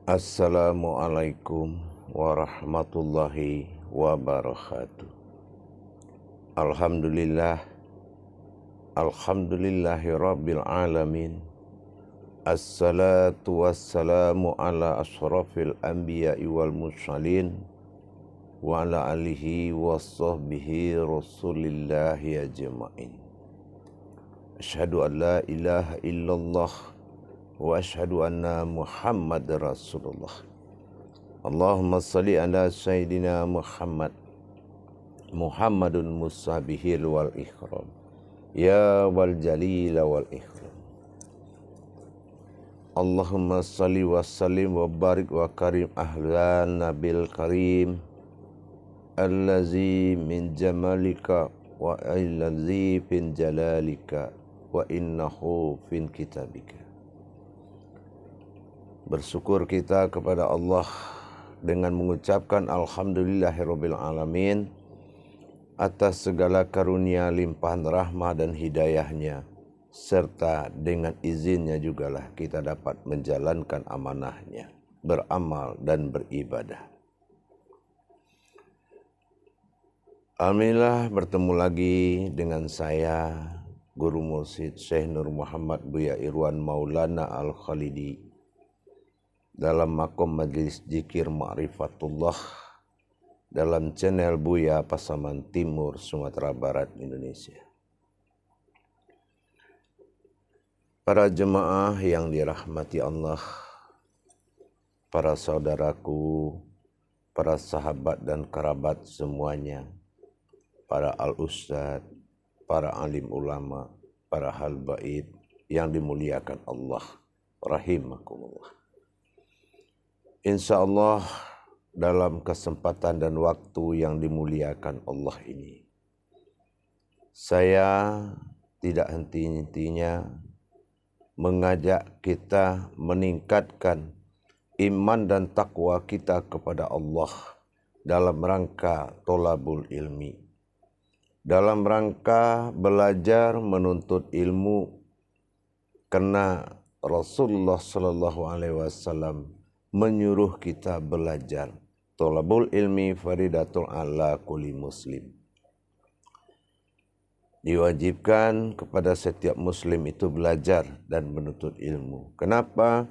Assalamualaikum warahmatullahi wabarakatuh. Alhamdulillah, alhamdulillahi rabbil alamin. Assalatu wassalamu ala ashrafil anbiya'i wal mursalin wa ala alihi wa sahbihi rasulillahi ajma'in. Asyhadu an la ilaha illallah wa asyhadu anna Muhammad Rasulullah. Allahumma salli ala Sayyidina Muhammadun musabihil wal ikhram ya wal jalila wal ikhram. Allahumma salli wa sallim wa barik wa karim ahlan nabil karim allazi min jamalika wa allazi fin jalalika wa innahu fin kitabika. Bersyukur kita kepada Allah dengan mengucapkan alhamdulillahirabbil alamin atas segala karunia limpahan rahmah dan hidayahnya, serta dengan izinnya jugalah kita dapat menjalankan amanahnya, beramal dan beribadah. Alhamdulillah bertemu lagi dengan saya, Guru Mursyid Syekh Nur Muhammad Buya Irwan Maulana Al-Khalidi, dalam makom Majelis Zikir Ma'rifatullah dalam channel Buya Pasaman Timur, Sumatera Barat, Indonesia. Para jemaah yang dirahmati Allah, para saudaraku, para sahabat dan kerabat semuanya, para al-ustad, para alim ulama, para hal-bait yang dimuliakan Allah, rahimakumullah. Insya Allah dalam kesempatan dan waktu yang dimuliakan Allah ini, saya tidak henti-hentinya mengajak kita meningkatkan iman dan takwa kita kepada Allah dalam rangka tolabul ilmi, dalam rangka belajar menuntut ilmu, karena Rasulullah SAW menyuruh kita belajar. Tolabul ilmi faridatul ala kulli muslim. Diwajibkan kepada setiap muslim itu belajar dan menuntut ilmu. Kenapa?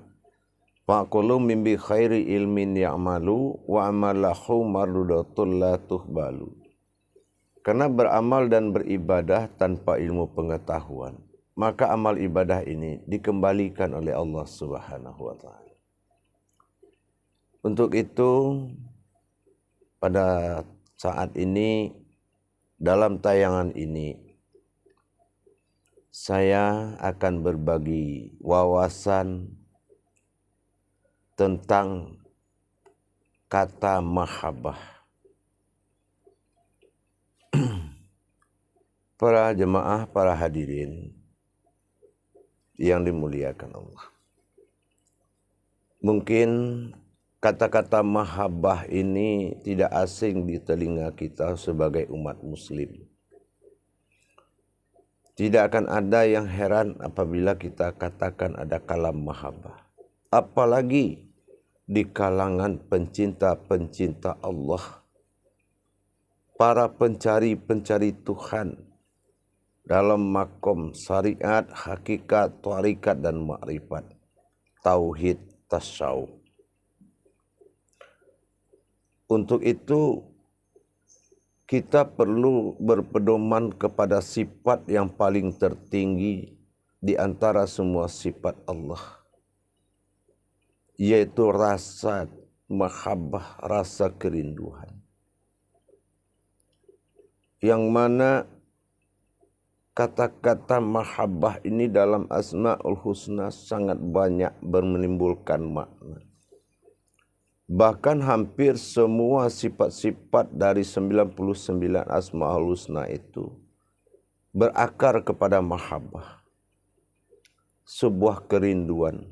Faqulu min bi khairi ilmin ya'malu wa amalahu mardudatul la tuhbalu. Karena beramal dan beribadah tanpa ilmu pengetahuan, maka amal ibadah ini dikembalikan oleh Allah Subhanahu wa taala. Untuk itu, pada saat ini, dalam tayangan ini, saya akan berbagi wawasan tentang kata mahabbah. Para jemaah, para hadirin yang dimuliakan Allah. Mungkin kata-kata mahabbah ini tidak asing di telinga kita sebagai umat muslim. Tidak akan ada yang heran apabila kita katakan ada kalam mahabbah. Apalagi di kalangan pencinta-pencinta Allah, para pencari-pencari Tuhan dalam makom syariat, hakikat, tharikat dan makrifat, tauhid, tasawuf. Untuk itu kita perlu berpedoman kepada sifat yang paling tertinggi di antara semua sifat Allah, yaitu rasa mahabbah, rasa kerinduan. Yang mana kata-kata mahabbah ini dalam Asmaul Husna sangat banyak menimbulkan makna. Bahkan hampir semua sifat-sifat dari 99 Asmaul Husna itu berakar kepada mahabbah, sebuah kerinduan.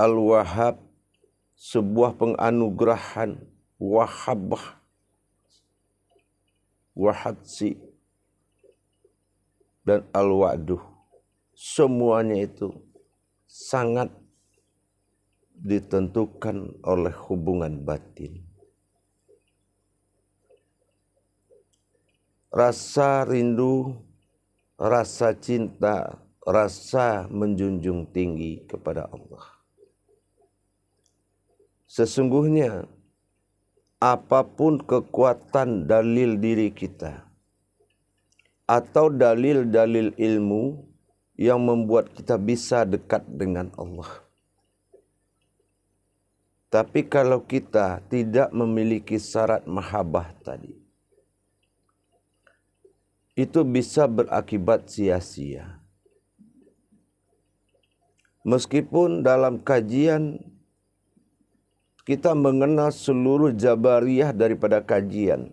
Al-Wahhab, sebuah penganugerahan. Wahabbah, Wahadsi, dan Al-Wa'duh. Semuanya itu sangat ditentukan oleh hubungan batin. Rasa rindu, rasa cinta, rasa menjunjung tinggi kepada Allah. Sesungguhnya apapun kekuatan dalil diri kita atau dalil-dalil ilmu yang membuat kita bisa dekat dengan Allah. Tapi kalau kita tidak memiliki syarat mahabbah tadi, itu bisa berakibat sia-sia. Meskipun dalam kajian kita mengenal seluruh jabariyah daripada kajian,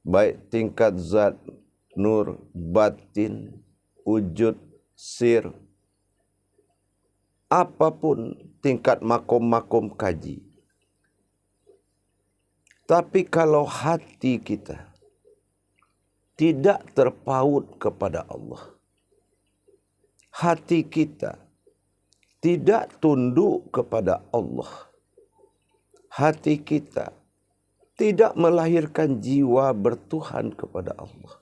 baik tingkat zat, nur, batin, wujud, sir, apapun tingkat makom-makom kaji. Tapi kalau hati kita tidak terpaut kepada Allah, hati kita tidak tunduk kepada Allah, hati kita tidak melahirkan jiwa bertuhan kepada Allah,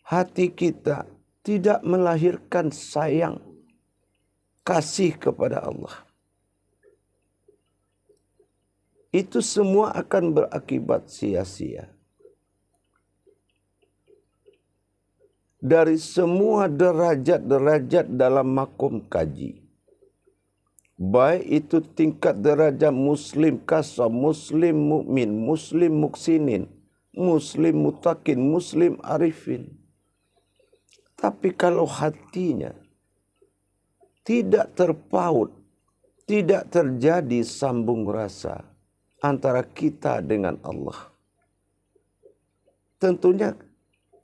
hati kita tidak melahirkan sayang, kasih kepada Allah, itu semua akan berakibat sia-sia. Dari semua derajat-derajat dalam makom kaji, baik itu tingkat derajat muslim kasam, muslim mukmin, muslim muksinin, muslim mutakin, muslim arifin. Tapi kalau hatinya tidak terpaut, tidak terjadi sambung rasa antara kita dengan Allah, tentunya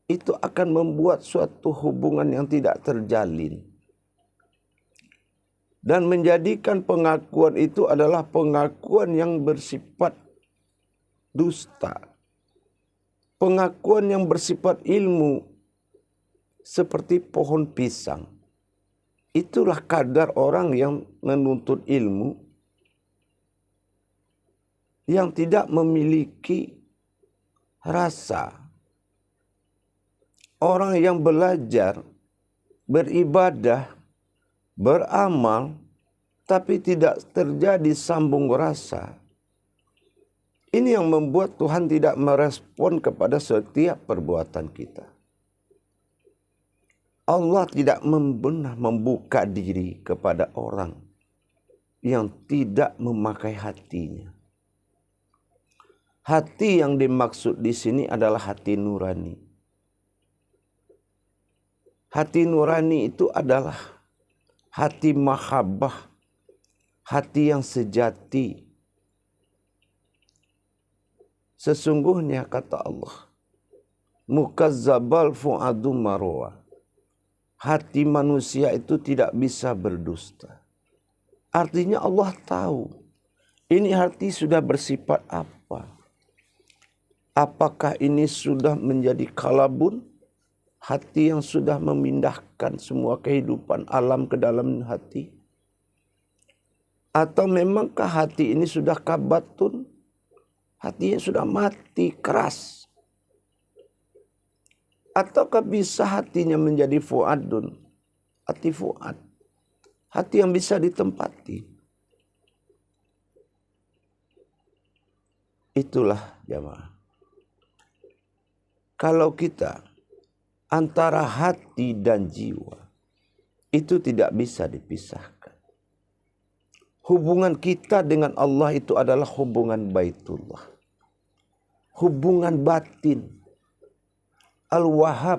itu akan membuat suatu hubungan yang tidak terjalin. Dan menjadikan pengakuan itu adalah pengakuan yang bersifat dusta. Pengakuan yang bersifat ilmu seperti pohon pisang. Itulah kadar orang yang menuntut ilmu yang tidak memiliki rasa. Orang yang belajar, beribadah, beramal, tapi tidak terjadi sambung rasa. Ini yang membuat Tuhan tidak merespon kepada setiap perbuatan kita. Allah tidak pernah membuka diri kepada orang yang tidak memakai hatinya. Hati yang dimaksud di sini adalah hati nurani. Hati nurani itu adalah hati mahabbah, hati yang sejati. Sesungguhnya kata Allah, mukazzabal fu'adu marwa. Hati manusia itu tidak bisa berdusta. Artinya Allah tahu ini hati sudah bersifat apa. Apakah ini sudah menjadi kalabun? Hati yang sudah memindahkan semua kehidupan alam ke dalam hati? Atau memangkah hati ini sudah kabatun? Hatinya sudah mati, keras. Ataukah bisa hatinya menjadi fuadun? Hati fuad. Hati yang bisa ditempati. Itulah jamaah. Kalau kita antara hati dan jiwa itu tidak bisa dipisahkan. Hubungan kita dengan Allah itu adalah hubungan baitullah. Hubungan batin. Al-Wahhab.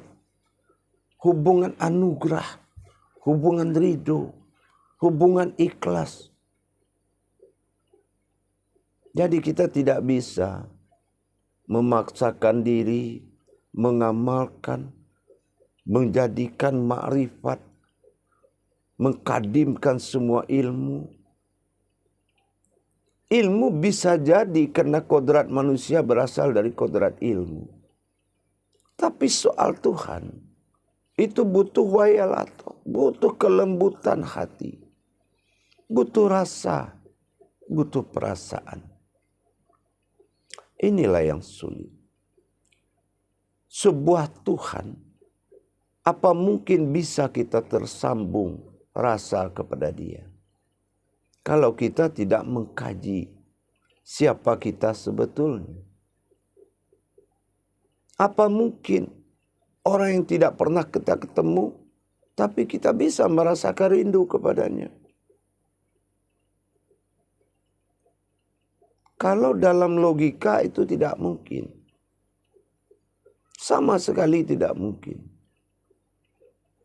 Hubungan anugerah. Hubungan ridho. Hubungan ikhlas. Jadi kita tidak bisa memaksakan diri, mengamalkan, menjadikan makrifat, mengkadimkan semua ilmu. Ilmu bisa jadi karena kodrat manusia berasal dari kodrat ilmu. Tapi soal Tuhan, itu butuh wayalato, butuh kelembutan hati. butuh rasa, butuh perasaan. Inilah yang sulit. Sebuah Tuhan, apa mungkin bisa kita tersambung rasa kepada Dia kalau kita tidak mengkaji siapa kita sebetulnya? Apa mungkin orang yang tidak pernah kita ketemu, tapi kita bisa merasakan rindu kepadanya? Kalau dalam logika itu tidak mungkin. Sama sekali tidak mungkin.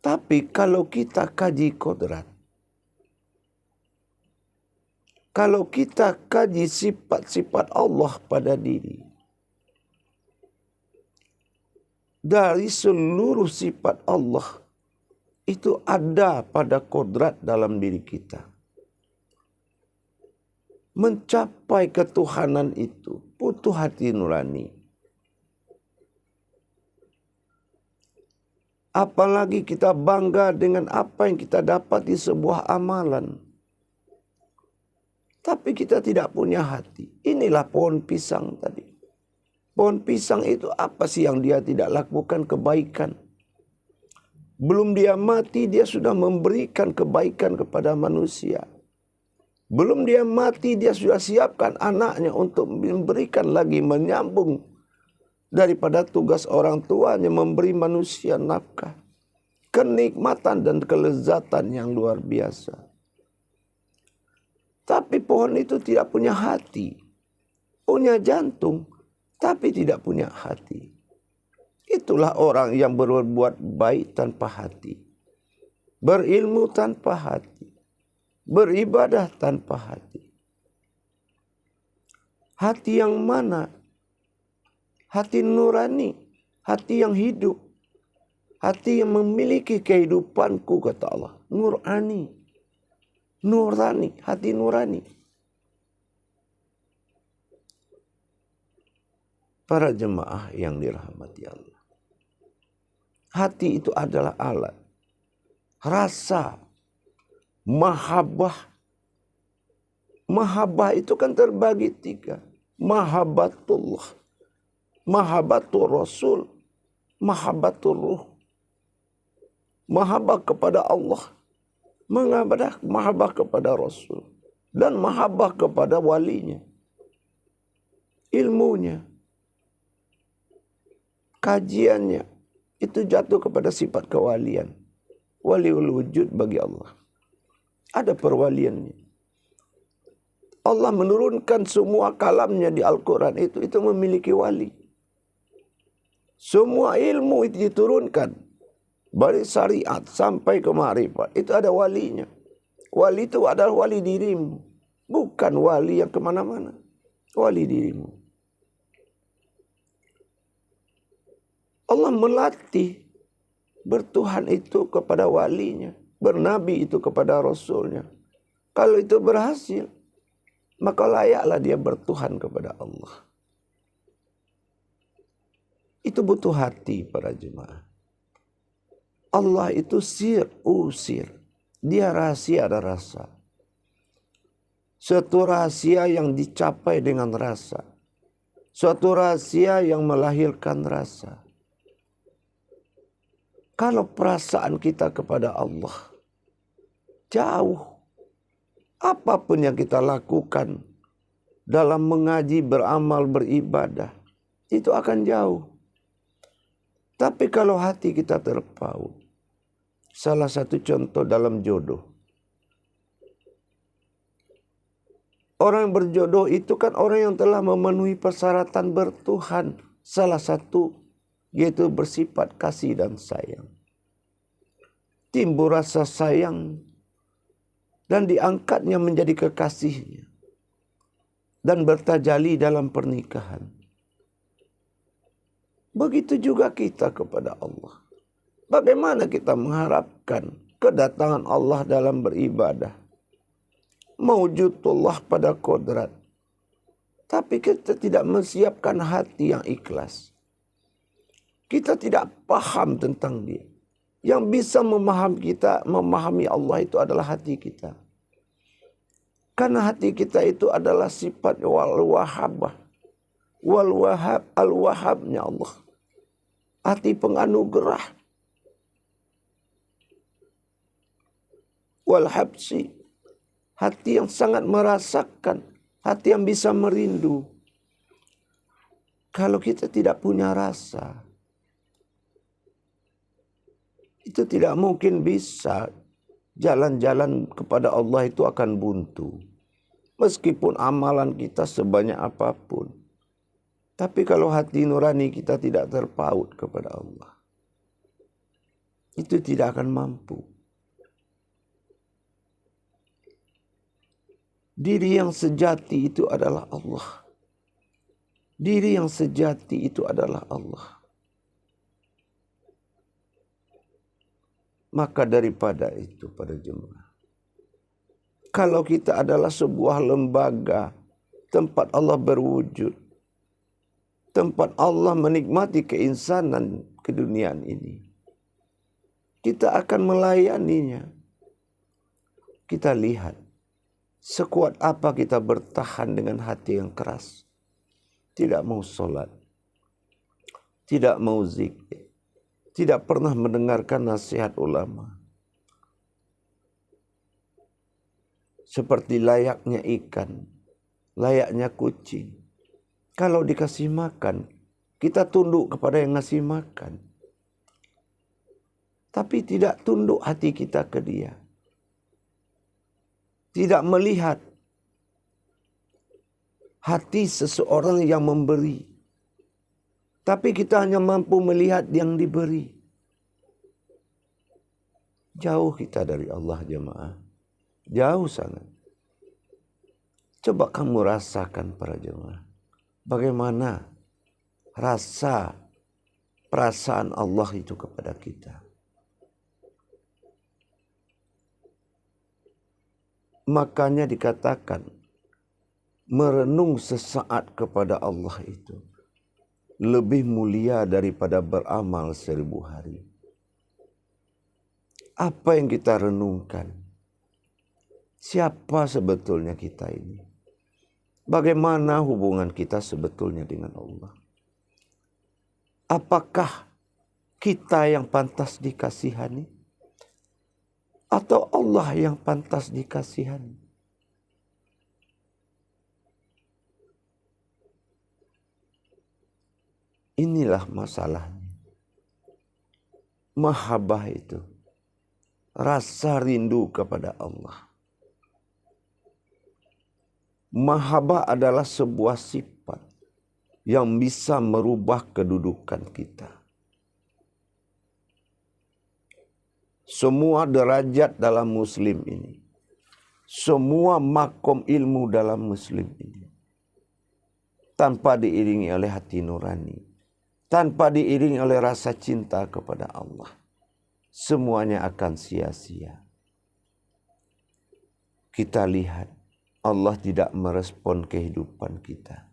Tapi kalau kita kaji kodrat, kalau kita kaji sifat-sifat Allah pada diri, dari seluruh sifat Allah itu ada pada kodrat dalam diri kita. Mencapai ketuhanan itu butuh hati nurani. Apalagi kita bangga dengan apa yang kita dapat di sebuah amalan. Tapi kita tidak punya hati. Inilah pohon pisang tadi. Pohon pisang itu apa sih yang dia tidak lakukan kebaikan? Belum dia mati, dia sudah memberikan kebaikan kepada manusia. Belum dia mati, dia sudah siapkan anaknya untuk memberikan lagi, menyambung daripada tugas orang tuanya memberi manusia nafkah. Kenikmatan dan kelezatan yang luar biasa. Tapi pohon itu tidak punya hati. Punya jantung, tapi tidak punya hati. Itulah orang yang berbuat baik tanpa hati. Berilmu tanpa hati. Beribadah tanpa hati. Hati yang mana? Hati nurani, hati yang hidup, hati yang memiliki kehidupanku, kata Allah. Nurani, nurani, hati nurani. Para jemaah yang dirahmati Allah. Hati itu adalah alat. Rasa, mahabbah. Mahabbah itu kan terbagi 3. Mahabbatullah. Mahabbatur Rasul, mahabbatur Ruh. Mahabbah kepada Allah, mahabbah kepada Rasul, dan mahabbah kepada walinya. Ilmunya, kajiannya, itu jatuh kepada sifat kewalian. Waliul wujud bagi Allah. Ada perwaliannya. Allah menurunkan semua kalamnya di Al-Quran itu memiliki wali. Semua ilmu itu diturunkan. Dari syariat sampai ke ma'rifat. Itu ada walinya. Wali itu adalah wali dirimu. Bukan wali yang kemana-mana. Wali dirimu. Allah melatih bertuhan itu kepada walinya. Bernabi itu kepada Rasulnya. Kalau itu berhasil, maka layaklah dia bertuhan kepada Allah. Itu butuh hati para jemaah. Allah itu usir. Dia rahasia, ada rasa. Suatu rahasia yang dicapai dengan rasa. Suatu rahasia yang melahirkan rasa. Kalau perasaan kita kepada Allah jauh, apapun yang kita lakukan dalam mengaji, beramal, beribadah, itu akan jauh. Tapi kalau hati kita terpaut, salah satu contoh dalam jodoh. Orang yang berjodoh itu kan orang yang telah memenuhi persyaratan bertuhan. Salah satu yaitu bersifat kasih dan sayang. Timbul rasa sayang dan diangkatnya menjadi kekasihnya. Dan bertajali dalam pernikahan. Begitu juga kita kepada Allah. Bagaimana kita mengharapkan kedatangan Allah dalam beribadah? Mawjudullah pada kodrat. Tapi kita tidak menyiapkan hati yang ikhlas. Kita tidak paham tentang dia. Yang bisa memahami Allah itu adalah hati kita. Karena hati kita itu adalah sifat wal-wahabah. Wal-wahab, al-wahabnya Allah. Hati penganugerah. Wal-habsi. Hati yang sangat merasakan. Hati yang bisa merindu. Kalau kita tidak punya rasa, itu tidak mungkin bisa. Jalan-jalan kepada Allah itu akan buntu. Meskipun amalan kita sebanyak apapun. Tapi kalau hati nurani kita tidak terpaut kepada Allah, itu tidak akan mampu. Diri yang sejati itu adalah Allah. Diri yang sejati itu adalah Allah. Maka daripada itu pada jemaah, kalau kita adalah sebuah lembaga tempat Allah berwujud, tempat Allah menikmati keinsanan keduniaan ini, kita akan melayaninya. Kita lihat sekuat apa kita bertahan dengan hati yang keras, tidak mau sholat, tidak mau zikir, tidak pernah mendengarkan nasihat ulama. Seperti layaknya ikan, layaknya kucing. Kalau dikasih makan, kita tunduk kepada yang ngasih makan. Tapi tidak tunduk hati kita ke dia. Tidak melihat hati seseorang yang memberi. Tapi kita hanya mampu melihat yang diberi. Jauh kita dari Allah jemaah. Jauh sangat. Coba kamu rasakan para jemaah. Bagaimana rasa perasaan Allah itu kepada kita. Makanya dikatakan merenung sesaat kepada Allah itu lebih mulia daripada beramal 1000 hari. Apa yang kita renungkan? Siapa sebetulnya kita ini? Bagaimana hubungan kita sebetulnya dengan Allah? Apakah kita yang pantas dikasihani? Atau Allah yang pantas dikasihani? Inilah masalahnya. Mahabbah itu. Rasa rindu kepada Allah. Mahabbah adalah sebuah sifat yang bisa merubah kedudukan kita. Semua derajat dalam Muslim ini. Semua makom ilmu dalam Muslim ini. Tanpa diiringi oleh hati nurani. Tanpa diiringi oleh rasa cinta kepada Allah. Semuanya akan sia-sia. Kita lihat Allah tidak merespon kehidupan kita.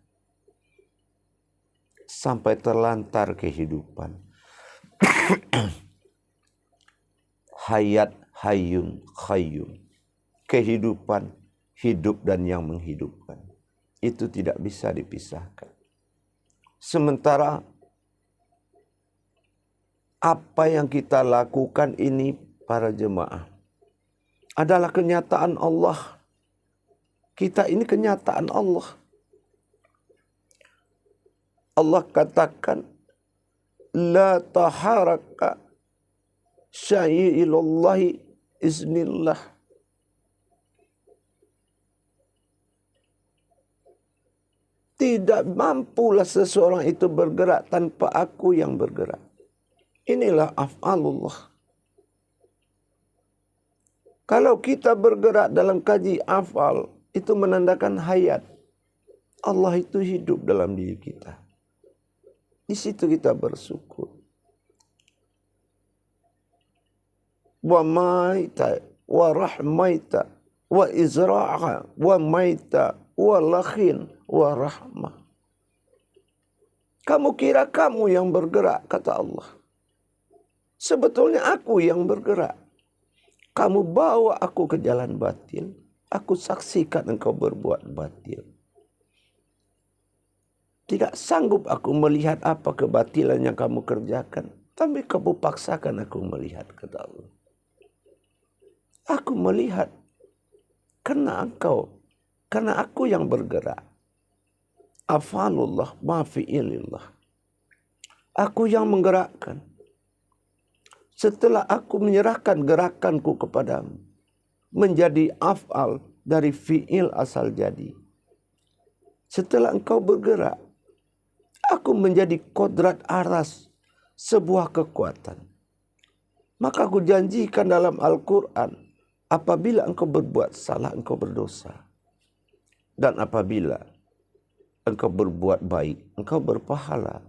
Sampai terlantar kehidupan. Hayat, hayyun, khayyum. Kehidupan, hidup dan yang menghidupkan. Itu tidak bisa dipisahkan. Sementara apa yang kita lakukan ini para jemaah adalah kenyataan Allah. Kita ini kenyataan Allah. Allah katakan la taharaka syai'illahi iznillah. Tidak mampulah seseorang itu bergerak tanpa aku yang bergerak. Inilah af'alullah. Kalau kita bergerak dalam kaji af'al, itu menandakan hayat. Allah itu hidup dalam diri kita. Di situ kita bersyukur. Wa maita, wa rahmaita, wa izra'a, wa maita, wa lakhin, wa rahmah. Kamu kira kamu yang bergerak, kata Allah. Sebetulnya aku yang bergerak. Kamu bawa aku ke jalan batin. Aku saksikan engkau berbuat batil. Tidak sanggup aku melihat apa kebatilan yang kamu kerjakan. Tapi kamu paksakan aku melihat, kata Allah. Aku melihat karena engkau, karena aku yang bergerak. Afalullah ma fi'ilillah. Aku yang menggerakkan. Setelah aku menyerahkan gerakanku kepadamu, menjadi af'al dari fi'il asal jadi. Setelah engkau bergerak, aku menjadi kodrat aras, sebuah kekuatan. Maka aku janjikan dalam Al-Quran, apabila engkau berbuat salah, engkau berdosa. Dan apabila engkau berbuat baik, engkau berpahala.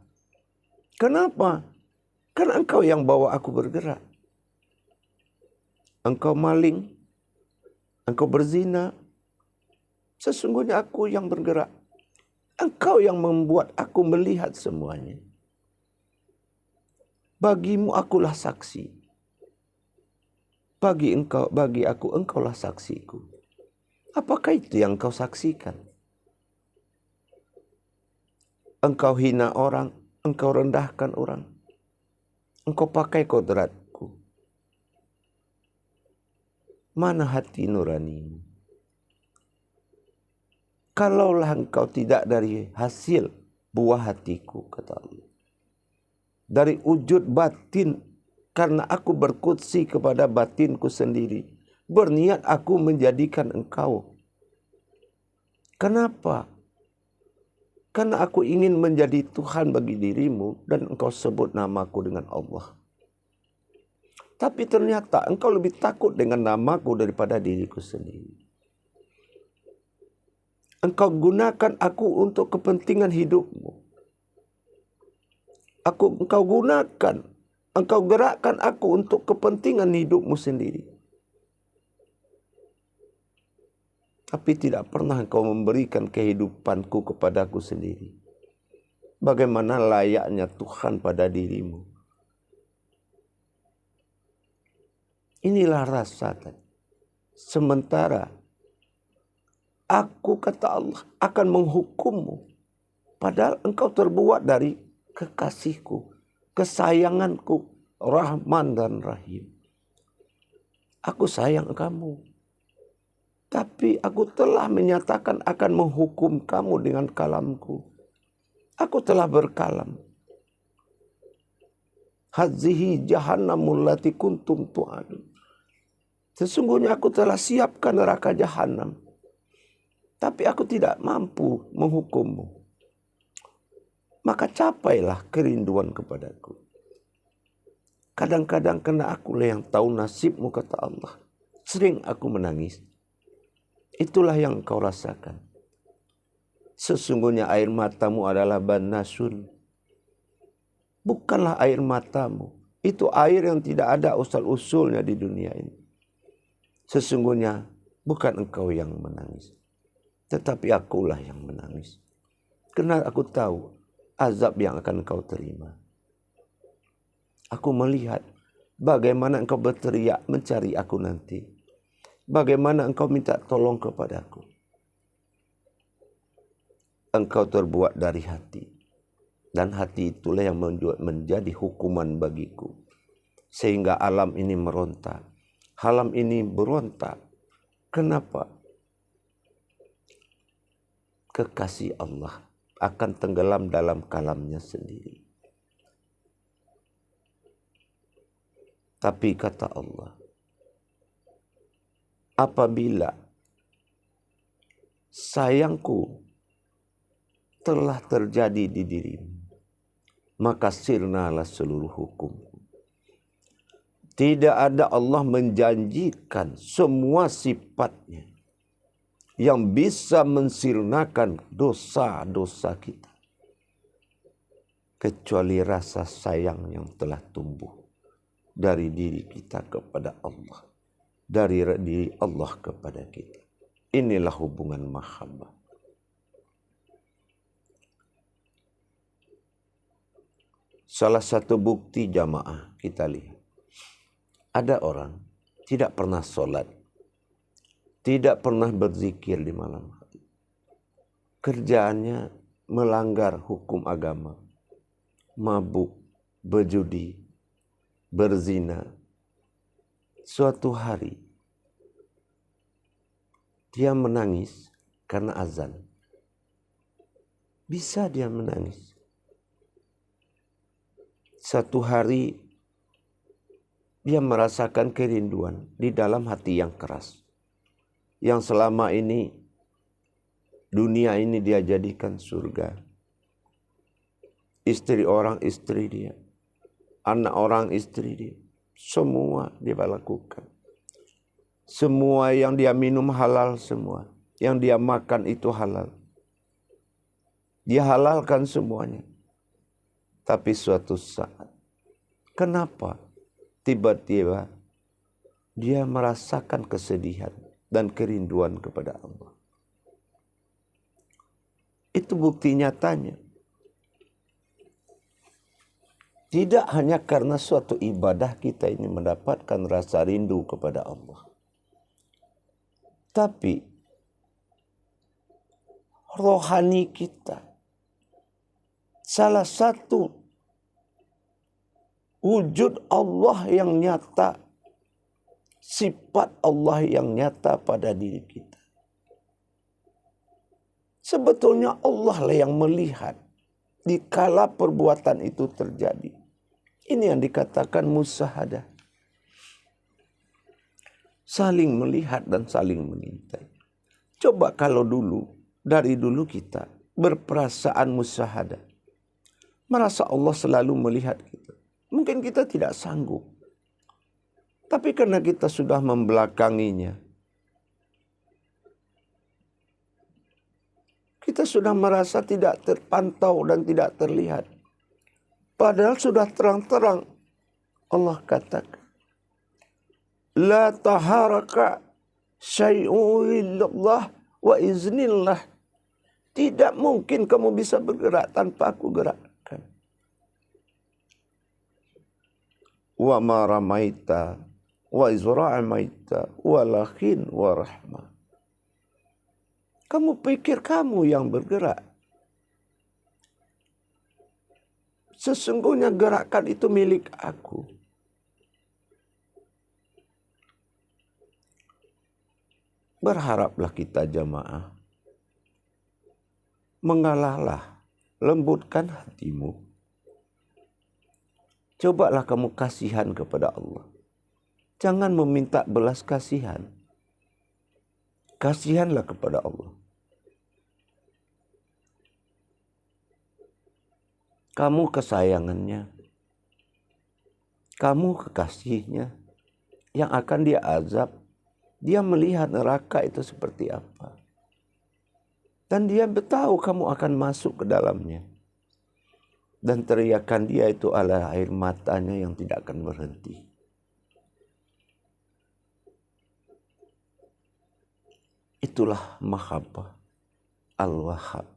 Kenapa? Karena engkau yang bawa aku bergerak. Engkau maling, engkau berzina, sesungguhnya aku yang bergerak. Engkau yang membuat aku melihat semuanya. Bagimu akulah saksi. Bagi aku, engkaulah saksiku. Apakah itu yang kau saksikan? Engkau hina orang, engkau rendahkan orang. Engkau pakai kodratku. Mana hati nuranimu? Kalaulah engkau tidak dari hasil buah hatiku, kata Allah. Dari wujud batin, karena aku berkutsi kepada batinku sendiri. Berniat aku menjadikan engkau. Kenapa? Karena aku ingin menjadi Tuhan bagi dirimu dan engkau sebut namaku dengan Allah. Tapi ternyata engkau lebih takut dengan namaku daripada diriku sendiri. Engkau gunakan aku untuk kepentingan hidupmu. Engkau gunakan, engkau gerakkan aku untuk kepentingan hidupmu sendiri. Tapi tidak pernah engkau memberikan kehidupanku kepadaku sendiri. Bagaimana layaknya Tuhan pada dirimu. Inilah rasa tadi. Sementara aku, kata Allah, akan menghukummu. Padahal engkau terbuat dari kekasihku, kesayanganku, Rahman dan Rahim. Aku sayang kamu. Tapi aku telah menyatakan akan menghukum kamu dengan kalamku. Aku telah berkalam. Hadzihi jahannamul lati kuntum tu'adun. Sesungguhnya aku telah siapkan neraka jahanam. Tapi aku tidak mampu menghukummu. Maka capailah kerinduan kepadaku. Kadang-kadang karena akulah yang tahu nasibmu, kata Allah. Sering aku menangis. Itulah yang kau rasakan. Sesungguhnya air matamu adalah banasun. Bukanlah air matamu. Itu air yang tidak ada usul-usulnya di dunia ini. Sesungguhnya bukan engkau yang menangis. Tetapi akulah yang menangis. Karena aku tahu azab yang akan kau terima. Aku melihat bagaimana engkau berteriak mencari aku nanti. Bagaimana engkau minta tolong kepadaku. Engkau terbuat dari hati. Dan hati itulah yang menjadi hukuman bagiku. Sehingga alam ini meronta. Alam ini berontak. Kenapa? Kekasih Allah akan tenggelam dalam kalamnya sendiri. Tapi kata Allah, apabila sayangku telah terjadi di dirimu, maka sirnalah seluruh hukum. Tidak ada Allah menjanjikan semua sifatnya yang bisa mensirnakan dosa-dosa kita. Kecuali rasa sayang yang telah tumbuh dari diri kita kepada Allah. Dari diri Allah kepada kita. Inilah hubungan mahabbah. Salah satu bukti jamaah kita lihat. Ada orang tidak pernah sholat. tidak pernah berzikir di malam hari. Kerjaannya melanggar hukum agama, mabuk, berjudi, berzina. Suatu hari dia menangis karena azan. Bisa dia menangis. Satu hari dia merasakan kerinduan di dalam hati yang keras. Yang selama ini dunia ini dia jadikan surga. Istri orang istri dia. Anak orang istri dia. Semua dia lakukan. Semua yang dia minum halal semua. Yang dia makan itu halal. Dia halalkan semuanya. Tapi suatu saat, kenapa tiba-tiba dia merasakan kesedihan dan kerinduan kepada Allah? Itu bukti nyatanya. Tidak hanya karena suatu ibadah kita ini mendapatkan rasa rindu kepada Allah. Tapi rohani kita, salah satu wujud Allah yang nyata, sifat Allah yang nyata pada diri kita. Sebetulnya Allah lah yang melihat dikala perbuatan itu terjadi. Ini yang dikatakan musyahadah. Saling melihat dan saling mengintai. Coba kalau dari dulu kita berperasaan musyahadah. Merasa Allah selalu melihat kita. Mungkin kita tidak sanggup. Tapi karena kita sudah membelakanginya. Kita sudah merasa tidak terpantau dan tidak terlihat. Padahal sudah terang-terang. Allah katakan. La taharaka syai'un illallah wa iznillah. Tidak mungkin kamu bisa bergerak tanpa aku gerakkan. Wa ma ramaita wa izra'amaita walakin wa rahmah. Kamu pikir kamu yang bergerak. Sesungguhnya gerakan itu milik aku. Berharaplah kita jamaah. Mengalahlah, lembutkan hatimu. Cobalah kamu kasihan kepada Allah. Jangan meminta belas kasihan. Kasihanlah kepada Allah. Kamu kesayangannya. Kamu kekasihnya. Yang akan dia azab. Dia melihat neraka itu seperti apa. Dan dia tahu kamu akan masuk ke dalamnya. Dan teriakan dia itu adalah air matanya yang tidak akan berhenti. Itulah mahabbah al-wahhab.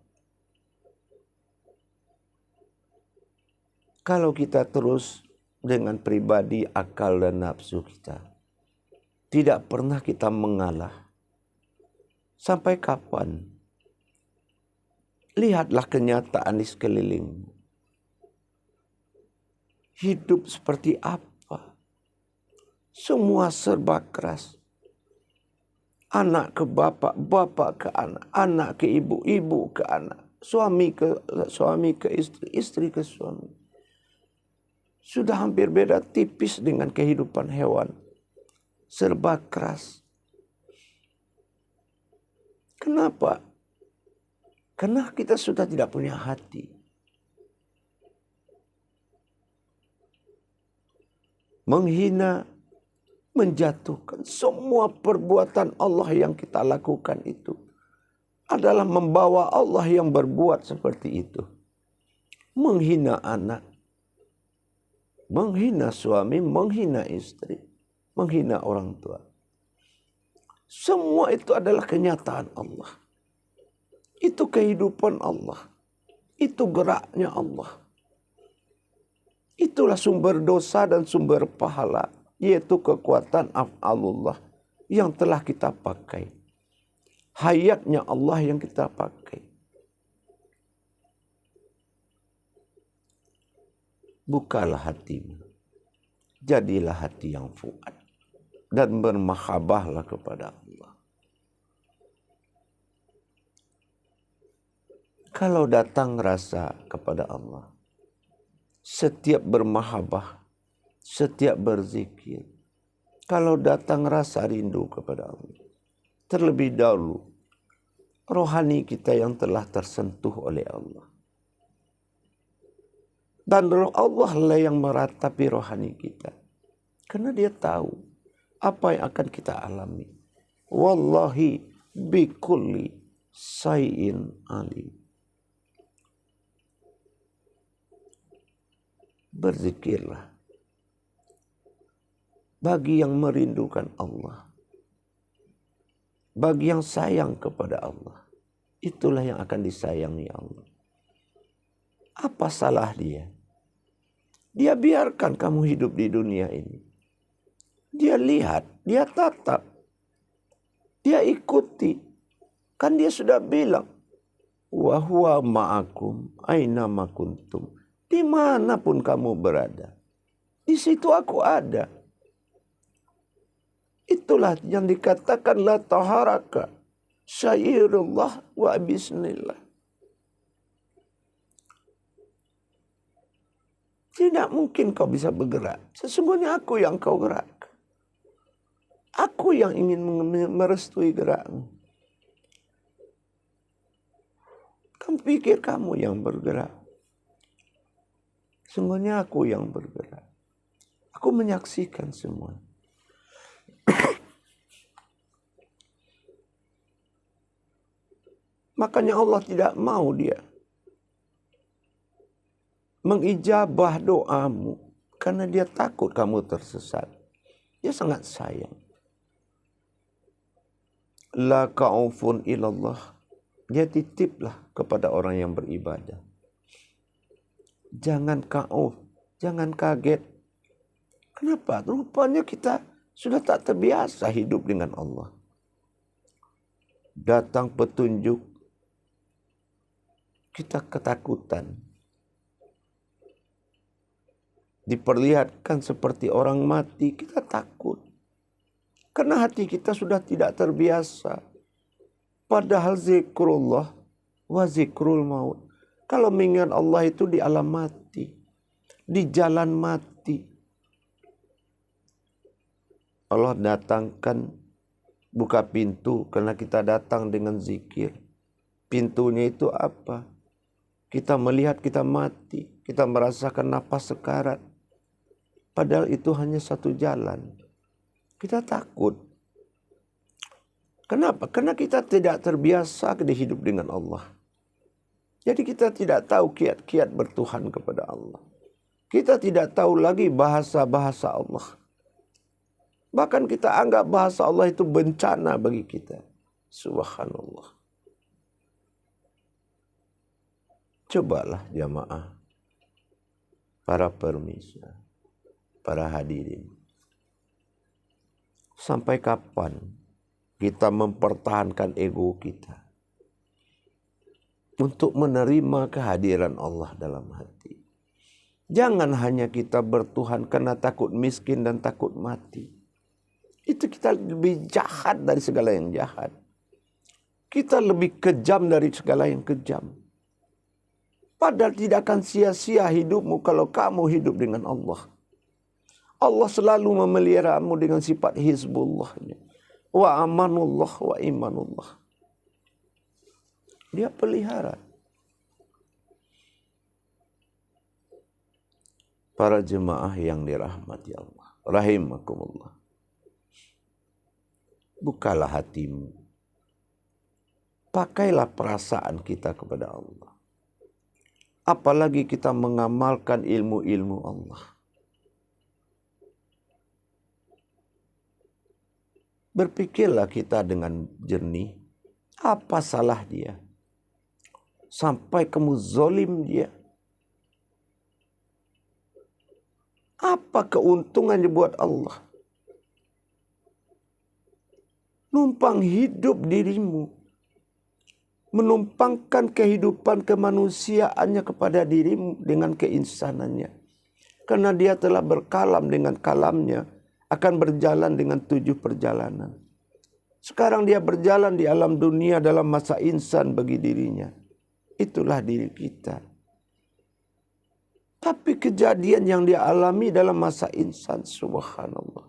Kalau kita terus dengan pribadi, akal dan nafsu kita. Tidak pernah kita mengalah. Sampai kapan? Lihatlah kenyataan di sekelilingmu. Hidup seperti apa? Semua serba keras. Anak ke bapak, bapak ke anak, anak ke ibu, ibu ke anak, suami ke istri, istri ke suami. Sudah hampir beda tipis dengan kehidupan hewan. Serba keras. Kenapa? Karena kita sudah tidak punya hati. Menghina, menjatuhkan. Semua perbuatan Allah yang kita lakukan itu adalah membawa Allah yang berbuat seperti itu. Menghina anak, menghina suami, menghina istri, menghina orang tua. Semua itu adalah kenyataan Allah. Itu kehidupan Allah. Itu geraknya Allah. Itulah sumber dosa dan sumber pahala. Yaitu kekuatan af'alullah. yang telah kita pakai. Hayatnya Allah yang kita pakai. Bukalah hatimu. Jadilah hati yang fuad. Dan bermahabahlah kepada Allah. Kalau datang rasa kepada Allah, setiap bermahabah, setiap berzikir, kalau datang rasa rindu kepada Allah, terlebih dahulu rohani kita yang telah tersentuh oleh Allah. Dan roh Allah lah yang meratapi rohani kita. Karena dia tahu apa yang akan kita alami. Wallahi bikulli sayin alim. Berzikirlah. Bagi yang merindukan Allah. Bagi yang sayang kepada Allah. Itulah yang akan disayangi Allah. Apa salah dia? Dia biarkan kamu hidup di dunia ini. Dia lihat, dia tatap. Dia ikuti. Kan dia sudah bilang. Wa huwa ma'akum aina ma kuntum. Dimanapun kamu berada. Di situ aku ada. Itulah yang dikatakan la taharaka. Syairullah wa bismillah. Tidak mungkin kau bisa bergerak. Sesungguhnya aku yang kau gerak. Aku yang ingin merestui gerakmu. Kamu pikir kamu yang bergerak. Sesungguhnya aku yang bergerak. Aku menyaksikan semua. Makanya Allah tidak mau dia mengijabah doamu. Karena dia takut kamu tersesat. Dia sangat sayang. La ka'ufun ilallah. Dia titiplah kepada orang yang beribadah. Jangan ka'uf. Jangan kaget. Kenapa? Rupanya kita sudah tak terbiasa hidup dengan Allah. Datang petunjuk. Kita ketakutan. Diperlihatkan seperti orang mati, kita takut. Karena hati kita sudah tidak terbiasa. Padahal zikrullah wa zikrul maut. Kalau mengingat Allah itu di alam mati. Di jalan mati. Allah datangkan, buka pintu karena kita datang dengan zikir. Pintunya itu apa? Kita melihat kita mati. Kita merasakan napas sekarat. Padahal itu hanya satu jalan. Kita takut. Kenapa? Karena kita tidak terbiasa hidup dengan Allah. Jadi kita tidak tahu kiat-kiat bertuhan kepada Allah. Kita tidak tahu lagi bahasa-bahasa Allah. Bahkan kita anggap bahasa Allah itu bencana bagi kita. Subhanallah. Cobalah jamaah. Para permisa. Para hadirin. Sampai kapan kita mempertahankan ego kita untuk menerima kehadiran Allah dalam hati? Jangan hanya kita bertuhan karena takut miskin dan takut mati. Itu kita lebih jahat dari segala yang jahat. Kita lebih kejam dari segala yang kejam. Padahal tidak akan sia-sia hidupmu kalau kamu hidup dengan Allah. Allah selalu memeliharamu dengan sifat hizbullahnya. Wa amanullah wa imanullah. Dia pelihara. Para jemaah yang dirahmati Allah. Rahimakumullah. Bukalah hatimu. Pakailah perasaan kita kepada Allah. Apalagi kita mengamalkan ilmu-ilmu Allah. Berpikirlah kita dengan jernih. Apa salah dia? Sampai kamu zolim dia. Apa keuntungannya buat Allah? numpang hidup dirimu, menumpangkan kehidupan kemanusiaannya kepada dirimu dengan keinsanannya. Karena dia telah berkalam dengan kalamnya, akan berjalan dengan 7 perjalanan. Sekarang dia berjalan di alam dunia dalam masa insan bagi dirinya. Itulah diri kita. Tapi kejadian yang dia alami dalam masa insan, subhanallah.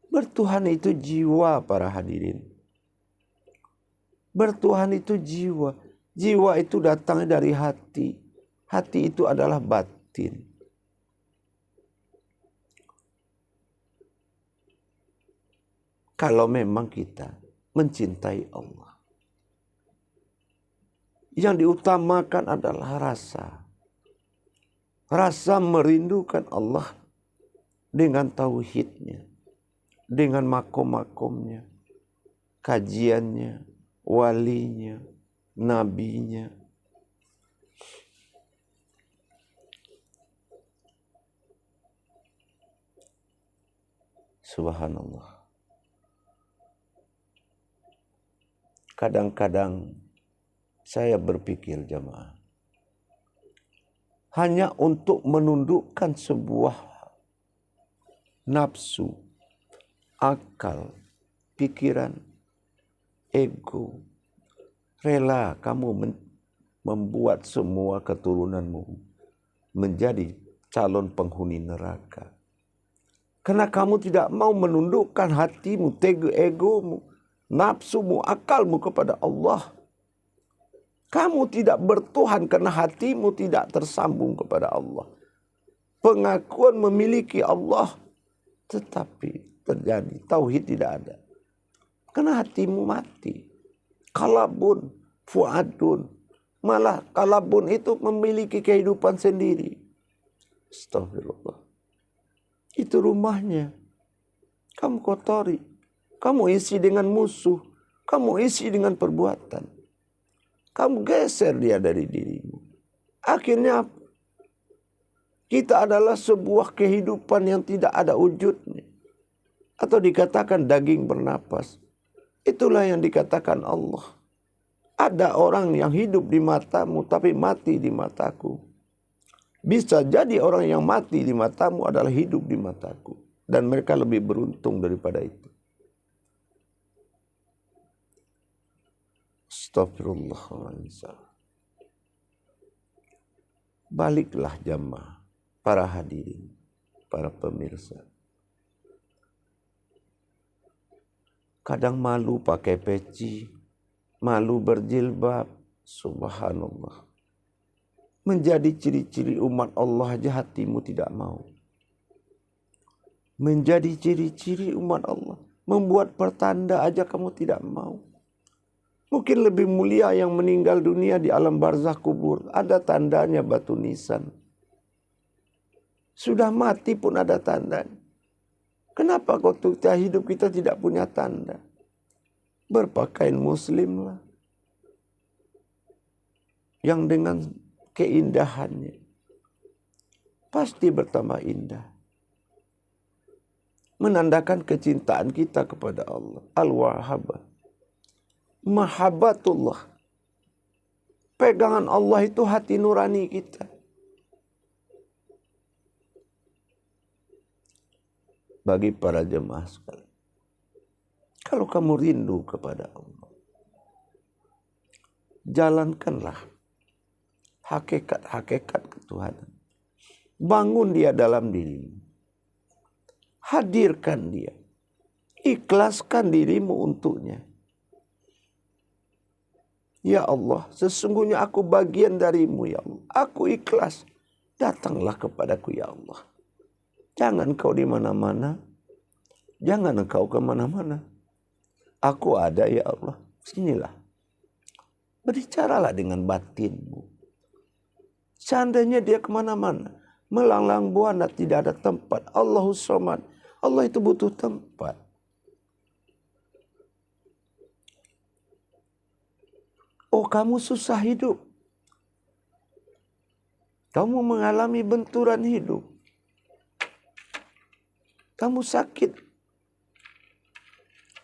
Bertuhan itu jiwa, para hadirin. Bertuhan itu jiwa. Jiwa itu datangnya dari hati. Hati itu adalah batin. Kalau memang kita mencintai Allah, yang diutamakan adalah rasa. Rasa merindukan Allah dengan tauhidnya, dengan makom-makomnya, kajiannya, walinya, nabinya. Subhanallah. Kadang-kadang saya berpikir jemaah, hanya untuk menundukkan sebuah nafsu, akal, pikiran, ego, rela kamu membuat semua keturunanmu menjadi calon penghuni neraka. Karena kamu tidak mau menundukkan hatimu, egomu, nafsumu, akalmu kepada Allah. Kamu tidak bertuhan karena hatimu tidak tersambung kepada Allah. Pengakuan memiliki Allah, tetapi terjadi tauhid tidak ada. Karena hatimu mati. Kalabun, fuadun. Malah kalabun itu memiliki kehidupan sendiri. Astagfirullah. Itu rumahnya. Kamu kotori. Kamu isi dengan musuh. Kamu isi dengan perbuatan. Kamu geser dia dari dirimu. Akhirnya kita adalah sebuah kehidupan yang tidak ada wujudnya. Atau dikatakan daging bernapas. Itulah yang dikatakan Allah. Ada orang yang hidup di matamu tapi mati di mataku. Bisa jadi orang yang mati di matamu adalah hidup di mataku. Dan mereka lebih beruntung daripada itu. Astagfirullahaladzim. Baliklah jamaah, para hadirin, para pemirsa. Kadang malu pakai peci, malu berjilbab, subhanallah. Menjadi ciri-ciri umat Allah aja hatimu tidak mau. Menjadi ciri-ciri umat Allah. Membuat pertanda aja kamu tidak mau. Mungkin lebih mulia yang meninggal dunia di alam barzakh kubur. Ada tandanya batu nisan. Sudah mati pun ada tandanya. Kenapa waktu kita hidup kita tidak punya tanda? Berpakaian muslim lah. Yang dengan keindahannya pasti bertambah indah. Menandakan kecintaan kita kepada Allah. Al-Wahhabah. Mahabbatullah. Pegangan Allah itu hati nurani kita. Bagi para jemaah sekalian, kalau kamu rindu kepada Allah, jalankanlah hakikat-hakikat ketuhanan. Bangun dia dalam dirimu. Hadirkan dia. Ikhlaskan dirimu untuknya. Ya Allah, sesungguhnya aku bagian darimu ya Allah. Aku ikhlas. Datanglah kepadaku ya Allah. Jangan kau di mana-mana. Jangan engkau kemana-mana. Aku ada ya Allah. Sinilah. Berbicaralah dengan batinmu. Seandainya dia kemana-mana. Melanglang buana tidak ada tempat. Allahus Samad. Allah itu butuh tempat. Oh, kamu susah hidup. Kamu mengalami benturan hidup. Kamu sakit,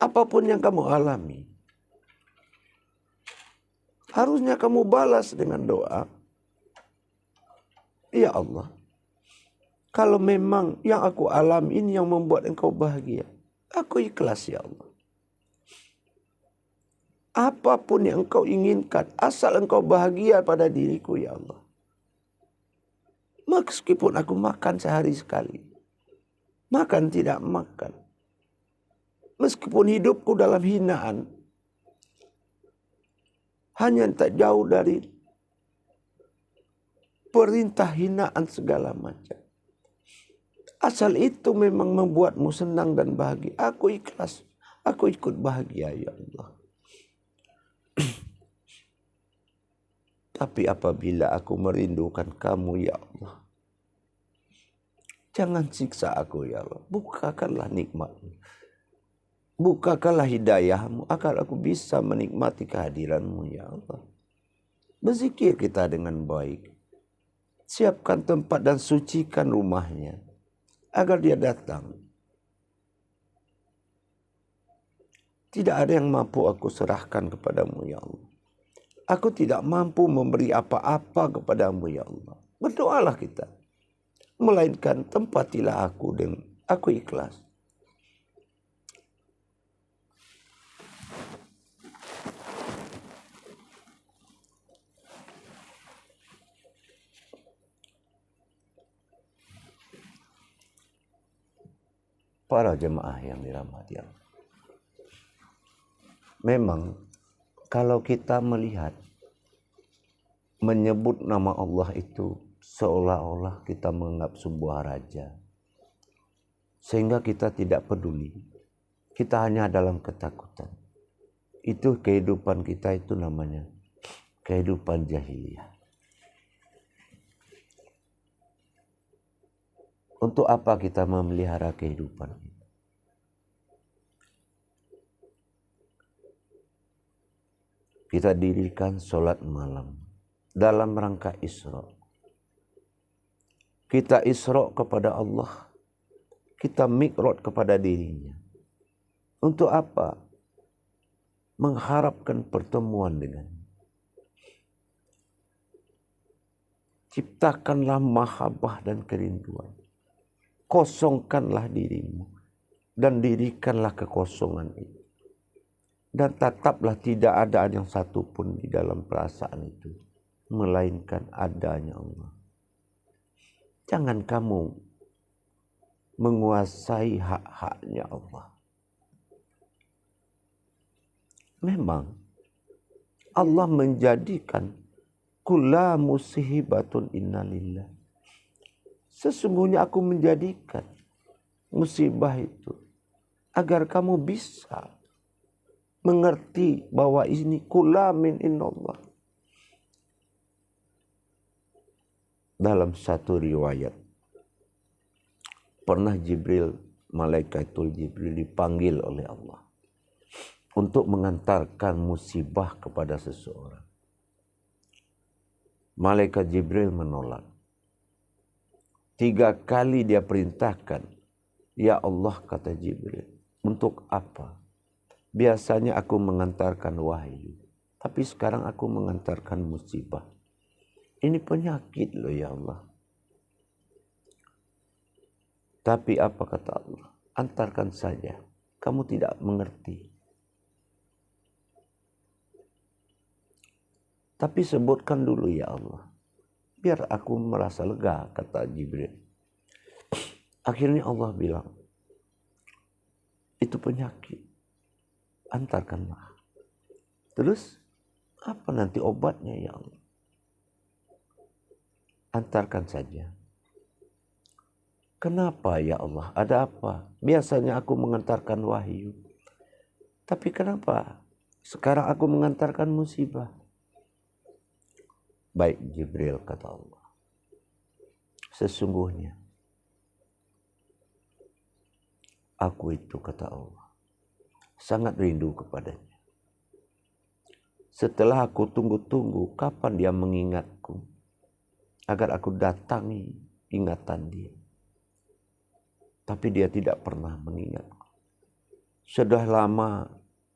apapun yang kamu alami, harusnya kamu balas dengan doa. Ya Allah, kalau memang yang aku alami ini yang membuat engkau bahagia, aku ikhlas ya Allah. Apapun yang engkau inginkan, asal engkau bahagia pada diriku ya Allah. Meskipun aku makan sehari sekali, makan tidak makan, meskipun hidupku dalam hinaan, hanya tak jauh dari perintah hinaan segala macam. Asal itu memang membuatmu senang dan bahagia, aku ikhlas, aku ikut bahagia ya Allah. Tapi apabila aku merindukan kamu ya Allah, jangan siksa aku ya Allah. Bukakanlah nikmat-Mu, bukakanlah hidayah-Mu agar aku bisa menikmati kehadiran-Mu ya Allah. Berzikir kita dengan baik, siapkan tempat dan sucikan rumahnya agar dia datang. Tidak ada yang mampu aku serahkan kepadamu ya Allah. Aku tidak mampu memberi apa-apa kepadamu ya Allah. Berdoalah kita. Melainkan tempatilah aku dengan aku ikhlas. Para jemaah yang dirahmati Allah. Memang kalau kita melihat menyebut nama Allah itu seolah-olah kita menganggap sebuah raja. Sehingga kita tidak peduli. Kita hanya dalam ketakutan. Itu kehidupan kita, itu namanya kehidupan jahiliyah. Untuk apa kita memelihara kehidupan ini? Kita dirikan sholat malam dalam rangka Isra. Kita Isra kepada Allah, kita Mi'raj kepada dirinya. Untuk apa? Mengharapkan pertemuan dengannya. Ciptakanlah mahabbah dan kerinduan. Kosongkanlah dirimu dan dirikanlah kekosongan itu. Dan tetaplah tidak ada yang satu pun di dalam perasaan itu, melainkan adanya Allah. Jangan kamu menguasai hak-haknya Allah. Memang Allah menjadikan kulla musibatun innalillah. Sesungguhnya aku menjadikan musibah itu agar kamu bisa mengerti bahwa ini kulla min innallah. Dalam satu riwayat, pernah Malaikatul Jibril dipanggil oleh Allah untuk mengantarkan musibah kepada seseorang. Malaikat Jibril menolak. 3 kali dia perintahkan, ya Allah, kata Jibril, untuk apa? Biasanya aku mengantarkan wahyu, tapi sekarang aku mengantarkan musibah. Ini penyakit loh ya Allah. Tapi apa kata Allah? Antarkan saja, kamu tidak mengerti. Tapi sebutkan dulu ya Allah, biar aku merasa lega, kata Jibril. Akhirnya Allah bilang, itu penyakit, antarkanlah. Terus apa nanti obatnya ya Allah? Antarkan saja. Kenapa ya Allah? Ada apa? Biasanya aku mengantarkan wahyu. Tapi kenapa sekarang aku mengantarkan musibah? Baik Jibril, kata Allah. Sesungguhnya aku itu, kata Allah, sangat rindu kepadanya. Setelah aku tunggu-tunggu kapan dia mengingatku, agar aku datangi ingatan dia. tapi dia tidak pernah mengingatku. Sudah lama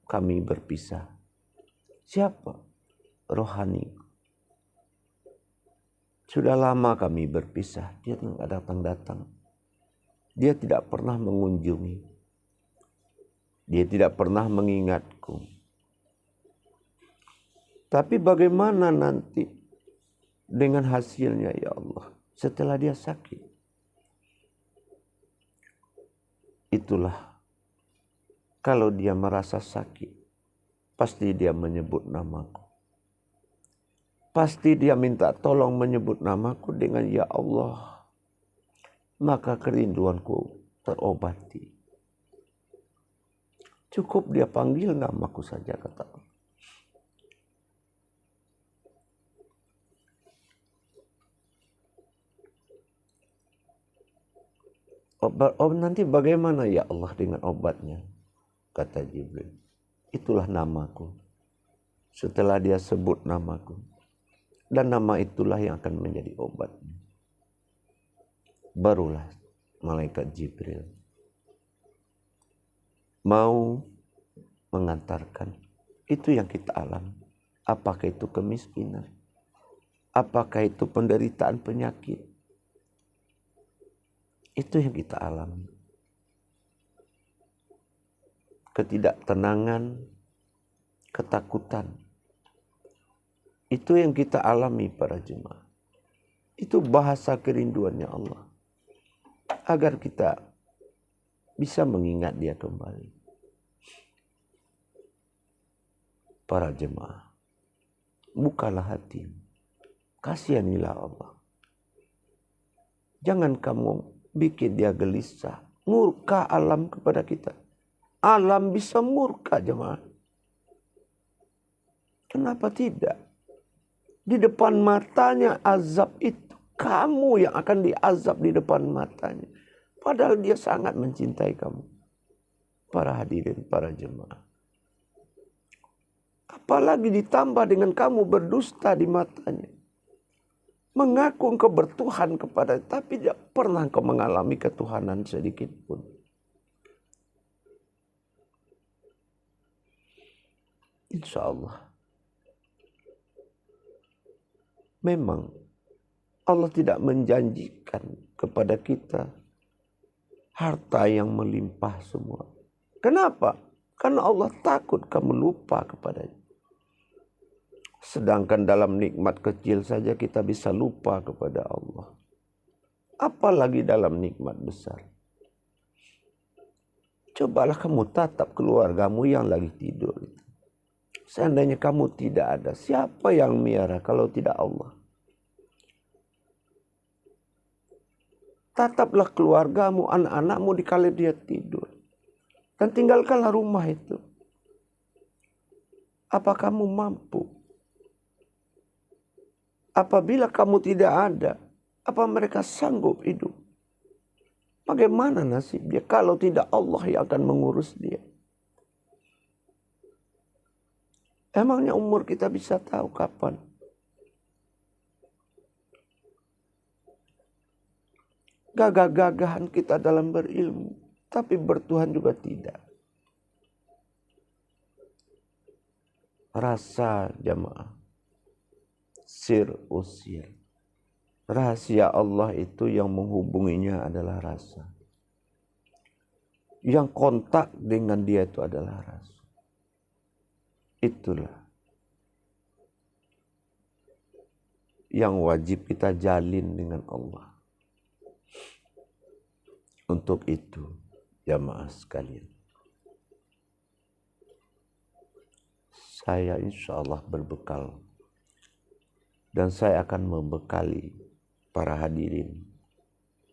kami berpisah. Siapa? Rohani. Sudah lama kami berpisah. Dia tidak datang-datang. Dia tidak pernah mengunjungi. Dia tidak pernah mengingatku. Tapi bagaimana nanti dengan hasilnya ya Allah setelah dia sakit? Itulah kalau dia merasa sakit, pasti dia menyebut namaku. Pasti dia minta tolong menyebut namaku dengan ya Allah. Maka kerinduanku terobati. Cukup dia panggil namaku saja, kata Allah. Obat nanti bagaimana ya Allah dengan obatnya? Kata Jibril. Itulah namaku. Setelah dia sebut namaku. Dan nama itulah yang akan menjadi obatnya. Barulah malaikat Jibril mau mengantarkan. Itu yang kita alami. Apakah itu kemiskinan? Apakah itu penderitaan penyakit? Itu yang kita alami. Ketidaktenangan, ketakutan. Itu yang kita alami para jemaah. Itu bahasa kerinduannya Allah. Agar kita bisa mengingat dia kembali. Para jemaah, bukalah hati. Kasihanilah Allah. Jangan kamu bikin dia gelisah. Murka alam kepada kita. Alam bisa murka jemaah. Kenapa tidak? Di depan matanya azab itu. Kamu yang akan diazab di depan matanya. Padahal dia sangat mencintai kamu. Para hadirin, para jemaah. Apalagi ditambah dengan kamu berdusta di matanya. Mengaku engkau bertuhan kepada, tapi tidak pernah engkau mengalami ketuhanan sedikit pun. Insya Allah. Memang Allah tidak menjanjikan kepada kita harta yang melimpah semua. Kenapa? Karena Allah takut kamu lupa kepadanya. Sedangkan dalam nikmat kecil saja kita bisa lupa kepada Allah. Apalagi dalam nikmat besar. Cobalah kamu tatap keluargamu yang lagi tidur. Seandainya kamu tidak ada, siapa yang miara kalau tidak Allah? Tataplah keluargamu, anak-anakmu dikala dia tidur. Dan tinggalkanlah rumah itu. Apa kamu mampu? Apabila kamu tidak ada, apa mereka sanggup hidup? Bagaimana nasibnya kalau tidak Allah yang akan mengurus dia? Emangnya umur kita bisa tahu kapan? Gagah-gagahan kita dalam berilmu, tapi bertuhan juga tidak. Rasa jamaah. Sir usir. Rahasia Allah itu yang menghubunginya adalah rasa. Yang kontak dengan dia itu adalah rasa. Itulah yang wajib kita jalin dengan Allah. Untuk itu, jamaah sekalian, saya insya Allah berbekal. Dan saya akan membekali para hadirin,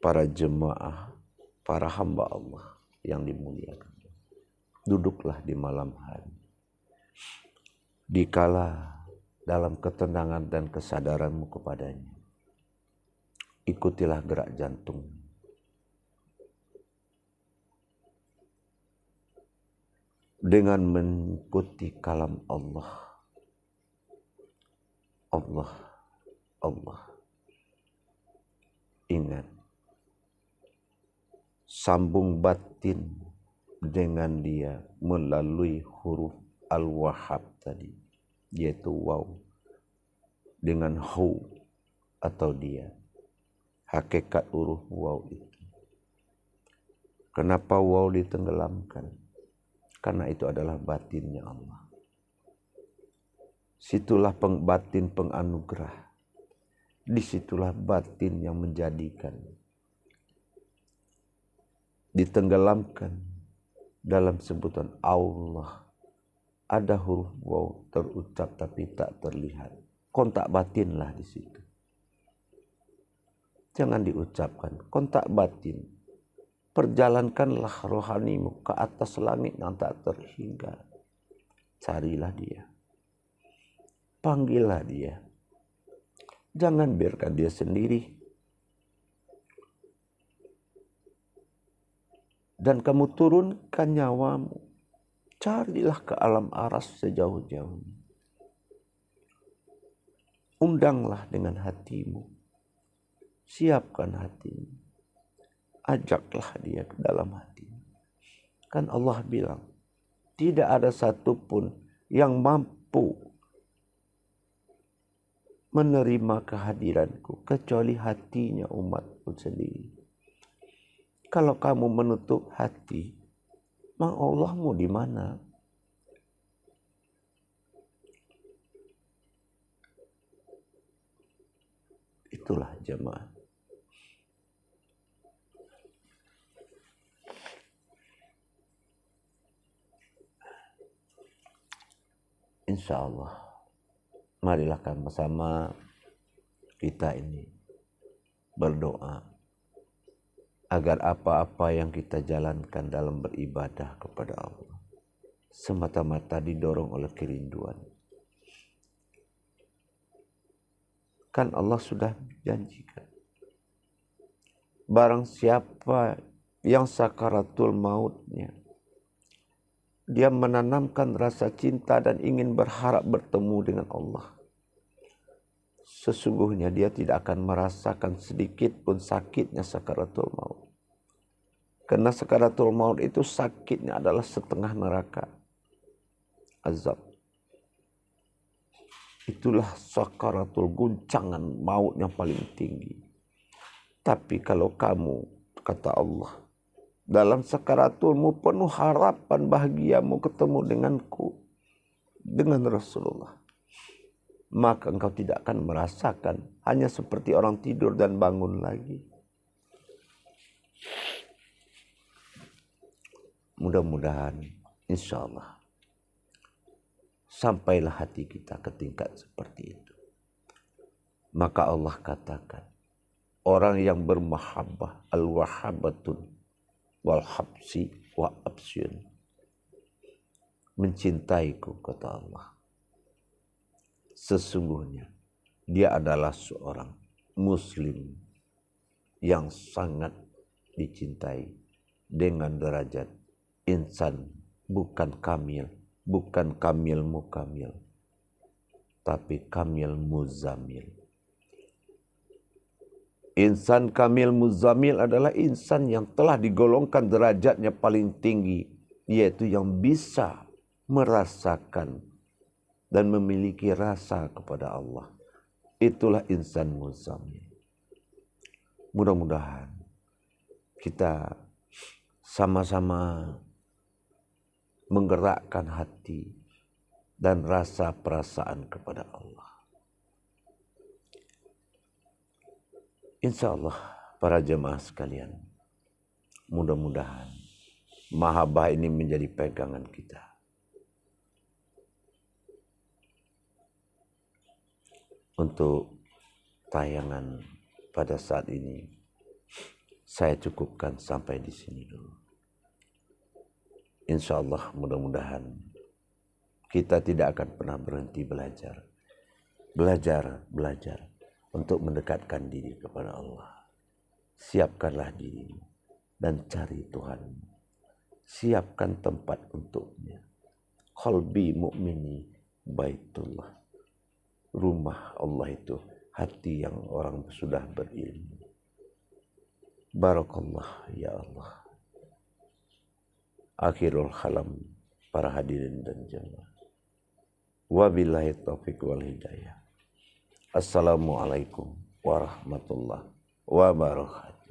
para jemaah, para hamba Allah yang dimuliakan. Duduklah di malam hari. Dikala dalam ketenangan dan kesadaranmu kepadanya. Ikutilah gerak jantung. Dengan mengikuti kalam Allah. Allah. Ingat. sambung batin dengan dia melalui huruf al-wahab tadi, yaitu waw dengan hu atau dia. Hakikat huruf waw itu. Kenapa waw ditenggelamkan? Karena itu adalah batinnya Allah. Situlah batin penganugerah. Disitulah batin yang menjadikan. Ditenggelamkan dalam sebutan Allah. Ada huruf waw terucap tapi tak terlihat. Kontak batinlah di situ. Jangan diucapkan. Kontak batin. Perjalankanlah rohanimu ke atas langit yang tak terhingga. Carilah dia. Panggillah dia. Jangan biarkan dia sendiri. Dan kamu turunkan nyawamu. Carilah ke alam aras sejauh-jauhnya. Undanglah dengan hatimu. Siapkan hatimu. Ajaklah dia ke dalam hatimu. Kan Allah bilang, tidak ada satupun yang mampu menerima kehadiranku kecuali hatinya umatku sendiri. Kalau kamu menutup hati, maka Allah mau di mana? Itulah jemaah. Insya Allah. Marilah sama-sama kita ini berdoa agar apa-apa yang kita jalankan dalam beribadah kepada Allah semata-mata didorong oleh kerinduan. Kan Allah sudah janjikan, barang siapa yang sakaratul mautnya, dia menanamkan rasa cinta dan ingin berharap bertemu dengan Allah, sesungguhnya dia tidak akan merasakan sedikit pun sakitnya sakaratul maut. Karena sakaratul maut itu sakitnya adalah setengah neraka azab. Itulah sakaratul guncangan maut yang paling tinggi. Tapi kalau kamu, kata Allah, dalam sakaratulmu penuh harapan bahagiamu ketemu denganku, dengan Rasulullah, maka engkau tidak akan merasakan, hanya seperti orang tidur dan bangun lagi. Mudah-mudahan insya Allah sampailah hati kita ke tingkat seperti itu. Maka Allah katakan, orang yang bermahabbah al-wahabatun wal habsi wa absyun, mencintaiku, kata Allah, sesungguhnya dia adalah seorang muslim yang sangat dicintai dengan derajat insan, bukan kamil, bukan kamil mukamil, tapi kamil muzamil. Insan kamil muzamil adalah insan yang telah digolongkan derajatnya paling tinggi, yaitu yang bisa merasakan dan memiliki rasa kepada Allah. Itulah insan muzamil. Mudah-mudahan kita sama-sama menggerakkan hati dan rasa perasaan kepada Allah. Insya Allah para jemaah sekalian, mudah-mudahan mahabbah ini menjadi pegangan kita. Untuk tayangan pada saat ini, saya cukupkan sampai di sini dulu. Insya Allah mudah-mudahan kita tidak akan pernah berhenti belajar. Belajar untuk mendekatkan diri kepada Allah. Siapkanlah dirimu dan cari Tuhanmu. Siapkan tempat untuknya. Qalbi mu'mini baitullah. Rumah Allah itu hati yang orang sudah berilmu. Barakallah ya Allah Akhirul kalam, para hadirin dan jemaah. Wabillahi taufiq wal hidayah. Assalamualaikum warahmatullahi wabarakatuh.